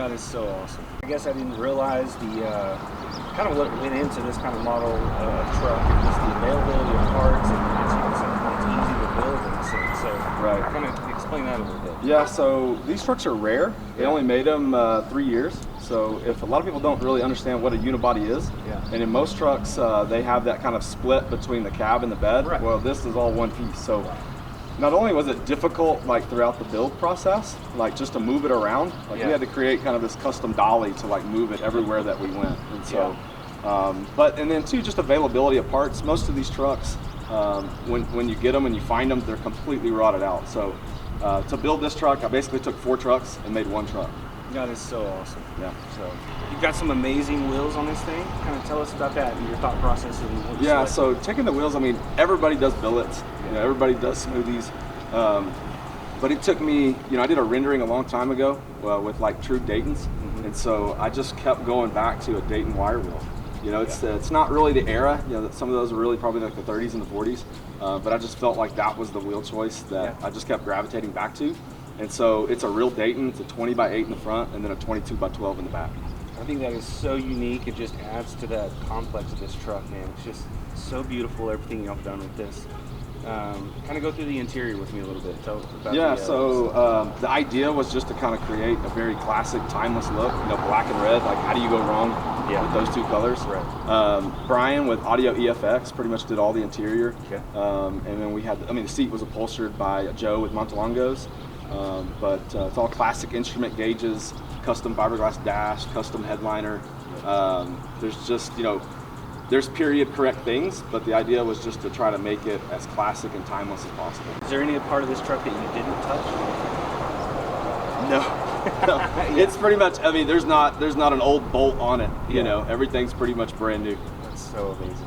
That is so awesome. I guess I didn't realize the kind of what went into this kind of model truck, and just the availability of parts, and it's easy to build in a sense. So, Right. kind of explain that a little bit. Yeah, so these trucks are rare. They only made them 3 years. So if a lot of people don't really understand what a unibody is, and in most trucks they have that kind of split between the cab and the bed. Right. Well, this is all one piece. So not only was it difficult like throughout the build process, like just to move it around, like we had to create kind of this custom dolly to like move it everywhere that we went. And so, and then too, just availability of parts. Most of these trucks, when you get them and you find them, they're completely rotted out. So to build this truck, I basically took 4 trucks and made 1 truck. That is so awesome. Yeah. So you've got some amazing wheels on this thing. Kind of tell us about that and your thought process. And what you Yeah. selected. So taking the wheels, I mean, everybody does billets. You know, everybody does smoothies. But it took me, you know, I did a rendering a long time ago with like true Daytons, and so I just kept going back to a Dayton wire wheel. You know, it's not really the era. You know, some of those are really probably like the 30s and the 40s. But I just felt like that was the wheel choice that I just kept gravitating back to. And so it's a real Dayton. It's a 20 by 8 in the front and then a 22 by 12 in the back. I think that is so unique. It just adds to that complex of this truck, man. It's just so beautiful, everything y'all have done with this. Kind of go through the interior with me a little bit. Tell us about the idea was just to kind of create a very classic, timeless look. You know, black and red. Like, how do you go wrong with those 2 colors? Right. Brian with Audio EFX pretty much did all the interior. Okay. And then we had, the seat was upholstered by Joe with Montelongos. But it's all classic instrument gauges, custom fiberglass dash, custom headliner. There's just, you know, there's period correct things, but the idea was just to try to make it as classic and timeless as possible. Is there any part of this truck that you didn't touch? No. It's pretty much, there's not an old bolt on it, you know, everything's pretty much brand new. That's so amazing.